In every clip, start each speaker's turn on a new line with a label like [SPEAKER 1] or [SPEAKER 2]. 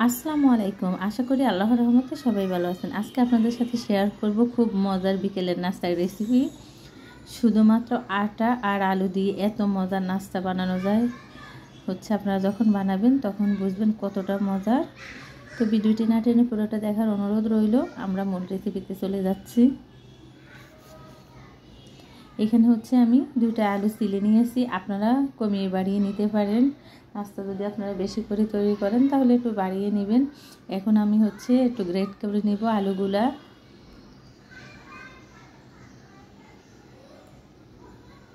[SPEAKER 1] আসসালামু আলাইকুম। আশা করি আল্লাহর রহমতে সবাই ভালো আছেন। আজকে আপনাদের সাথে শেয়ার করব খুব মজার বিকেলের নাস্তার রেসিপি। শুধুমাত্র আটা আর আলু দিয়ে এত মজার নাস্তা বানানো যায়, আপনারা যখন বানাবেন তখন বুঝবেন কতটা মজার। তো ভিডিওটি না টেনে পুরোটা দেখার অনুরোধ রইল। আমরা মূল রেসিপিতে চলে যাচ্ছি। এখানে আমি 2টা আলু সিলে নিয়েছি। আপনারা কমিয়ে বাড়িয়ে নিতে পারেন। নাস্তা যদি আপনারা বেশি করে তৈরি করেন তাহলে একটু বাড়িয়ে নেবেন। এখন আমি একটু গ্রেট করে নিব আলুগুলা।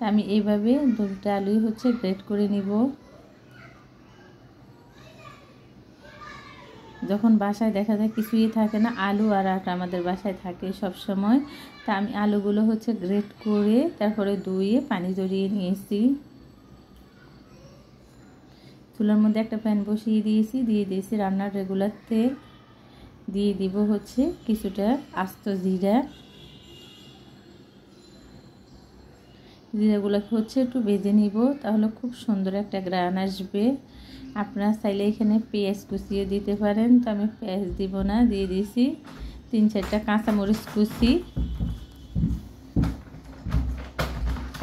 [SPEAKER 1] আমি এইভাবে 2টা আলুই গ্রেট করে নিব। যখন বাসায় দেখা যায় কিছুই থাকে না, আলু আর আটা আমাদের বাসায় থাকে সব সময়। তা আমি আলুগুলো গ্রেট করে তারপরে ধুয়ে পানি ঝরিয়ে নিয়েছি। চুলার মধ্যে একটা প্যান বসিয়ে দিয়েছি, দিয়ে দিয়েছি রান্নার রেগুলার তেল, দিয়ে দিব কিছুটা আস্ত জিরা। জিরাগুলোকে একটু ভেজে নিব, তাহলে খুব সুন্দর একটা গ্রান আসবে। আপনারা চাইলে এখানে পেঁয়াজ কুচিয়ে দিতে পারেন, তো আমি পেঁয়াজ দিব না। দিয়ে দিয়েছি 3-4টা কাঁচামরিচ কুচি।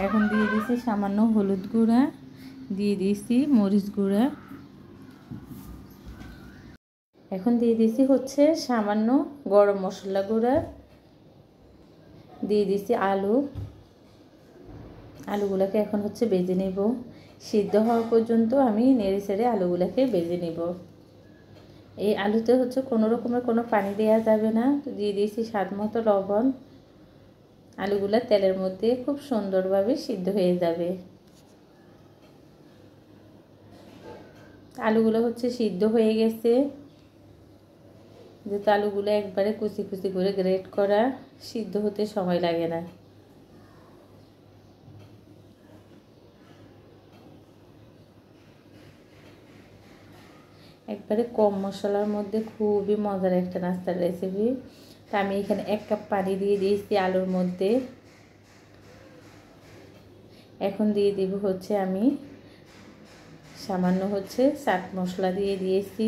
[SPEAKER 1] এখন দিয়ে দিয়েছি সামান্য হলুদ গুঁড়া, দিয়ে দিয়েছি মরিচ গুঁড়া। এখন দিয়ে দিয়েছি সামান্য গরম মশলা গুঁড়া। দিয়ে দিয়েছি আলুগুলোকে এখন ভেজে নেব। সিদ্ধ হওয়া পর্যন্ত আমি নেড়ে ছেড়ে আলুগুলোকে ভেজে নেব। এই আলুতে কোনো রকমের কোনো পানি দেওয়া যাবে না। তো দিয়ে দিয়েছি স্বাদ মতো লবণ। আলুগুলো তেলের মধ্যে খুব সুন্দরভাবে সিদ্ধ হয়ে যাবে। আলুগুলো সিদ্ধ হয়ে গেছে। যেহেতু আলুগুলো একবারে কুচি কুচি করে গ্রেট করা, সিদ্ধ হতে সময় লাগে না। একবারে কম মশলার মধ্যে খুবই মজার একটা নাস্তার রেসিপি। তা আমি এখানে 1 কাপ পানি দিয়ে দিয়েছি আলুর মধ্যে। এখন দিয়ে দিব আমি সামান্য চাট মশলা দিয়ে দিয়েছি।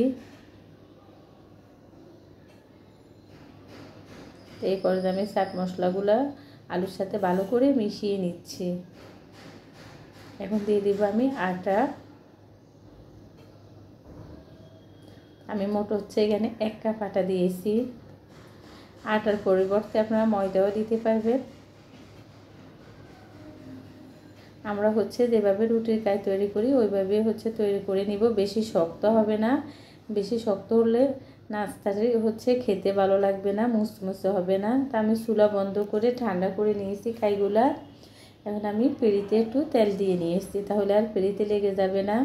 [SPEAKER 1] এই পর্যায়ে আমি চাট মশলাগুলো আলুর সাথে ভালো করে মিশিয়ে নিচ্ছি। এখন দিয়ে দিব আমি আটা। আমি মোট এখানে 1 কাপ আটা দিয়েছি। আটার পরিবর্তে আপনারা ময়দাও দিতে পারবেন। আমরা যেভাবে রুটির কাই তৈরি করি ওইভাবে তৈরি করে নিব। বেশি শক্ত হবে না। বেশি শক্ত হলে নাস্তাটি খেতে ভালো লাগবে না, মুসমুসে হবে না। তা আমি চুলা বন্ধ করে ঠান্ডা করে নিয়েছি কাইগুলা। এখন আমি পেড়িতে একটু তেল দিয়ে নিয়েছি, তাহলে আর পেড়িতে লেগে যাবে না।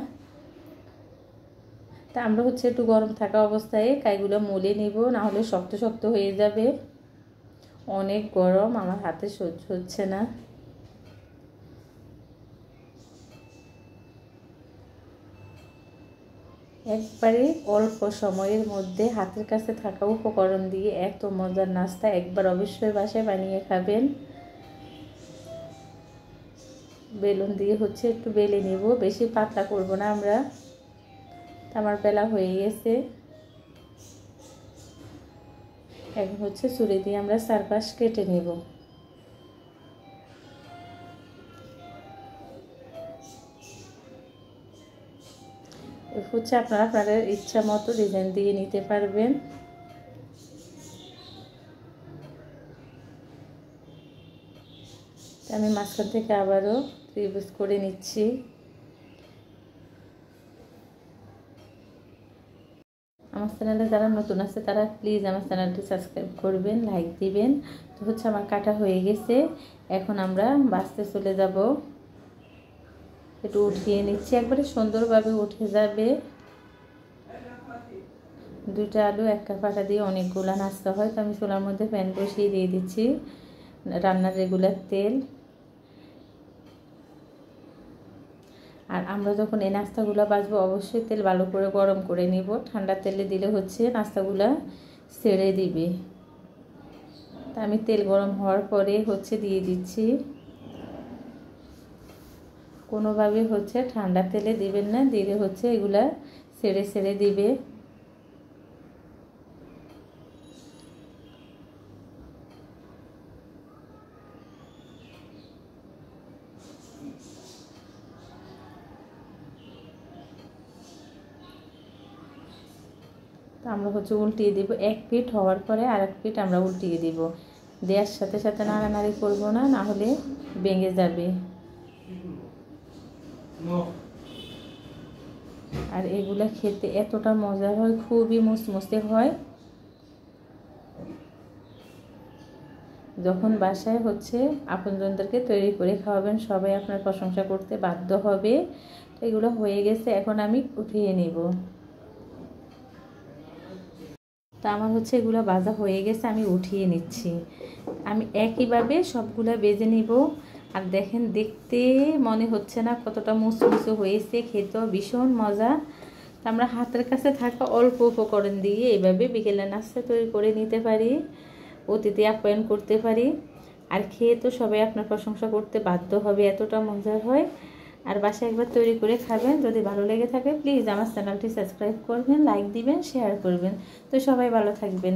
[SPEAKER 1] তা আমরা একটু গরম থাকা অবস্থায় কাইগুলো মলে নিব, না হলে শক্ত শক্ত হয়ে যাবে। অনেক গরম, আমার হাতে সহ্য হচ্ছে না। একবারে অল্প সময়ের মধ্যে হাতের কাছে থাকা উপকরণ দিয়ে এত মজার নাস্তা একবার অবশ্যই বাসায় বানিয়ে খাবেন। বেলুন দিয়ে একটু বেলে নেব, বেশি পাতলা করব না আমরা। আমার বেলা হয়ে গেছে। এখন ছুরি দিয়ে আমরা চারপাশ কেটে নেব। আপনারা আপনাদের ইচ্ছা মতো ডিজাইন দিয়ে নিতে পারবেন। আমি মাঝখান থেকে আবারও ত্রিভুজ করে নিচ্ছি। আমার চ্যানেলে যারা নতুন আছে তারা প্লিজ আমার চ্যানেলটি সাবস্ক্রাইব করবেন, লাইক দিবেন। তো আমার কাটা হয়ে গেছে। এখন আমরা বাছতে চলে যাব। একটু উঠিয়ে নিচ্ছি, একবারে সুন্দরভাবে উঠে যাবে। 2টা আলু 1 কাপ আটা দিয়ে অনেকগুলো নাস্তা হয়। তো আমি চুলার মধ্যে প্যান বসিয়ে দিয়ে দিচ্ছি রান্নার রেগুলার তেল। আর আমরা যখন এই নাস্তাগুলো ভাজবো অবশ্যই তেল ভালো করে গরম করে নিব। ঠান্ডা তেলে দিলে নাস্তাগুলো ছেড়ে দিবে। তা আমি তেল গরম হওয়ার পরে দিয়ে দিচ্ছি। কোনোভাবে ঠান্ডা তেলে দিবেন না, দিলে এগুলা ছেড়ে ছেড়ে দিবে। তো আমরা হচ্ছে উল্টিয়ে দিব, এক পিঠ হওয়ার পরে আর এক পিঠ আমরা উল্টিয়ে দিব। দেওয়ার সাথে সাথে নাড়ানাড়ি করবো না, না হলে ভেঙে যাবে। আর এগুলা খেতে এতটা মজা হয়, খুবই মুসমুসে হয়। যখন বাসায় হচ্ছে আপনজনদেরকে তৈরি করে খাওয়াবেন, সবাই আপনার প্রশংসা করতে বাধ্য হবে। তো এগুলো হয়ে গেছে, এখন আমি উঠিয়ে নিব। তো আমার হচ্ছে এগুলো ভাজা হয়ে গেছে, আমি উঠিয়ে নিচ্ছি। আমি একইভাবে সবগুলা ভেজে নিব। আর দেখেন, দেখতে মনে হচ্ছে না কতটা মুসমুসে হয়েছে, খেতেও ভীষণ মজা। তো আমরা হাতের কাছে থাকা অল্প উপকরণ দিয়ে এইভাবে বিকেলের নাস্তা তৈরি করে নিতে পারি, অতিথি আপ্যায়ন করতে পারি। আর খেয়ে তো সবাই আপনার প্রশংসা করতে বাধ্য হবে, এতটা মজার হয়। আর বাসায় একবার তৈরি করে খাবেন। যদি ভালো লেগে থাকে প্লিজ আমার চ্যানেলটি সাবস্ক্রাইব করবেন, লাইক দিবেন, শেয়ার করবেন। তো সবাই ভালো থাকবেন।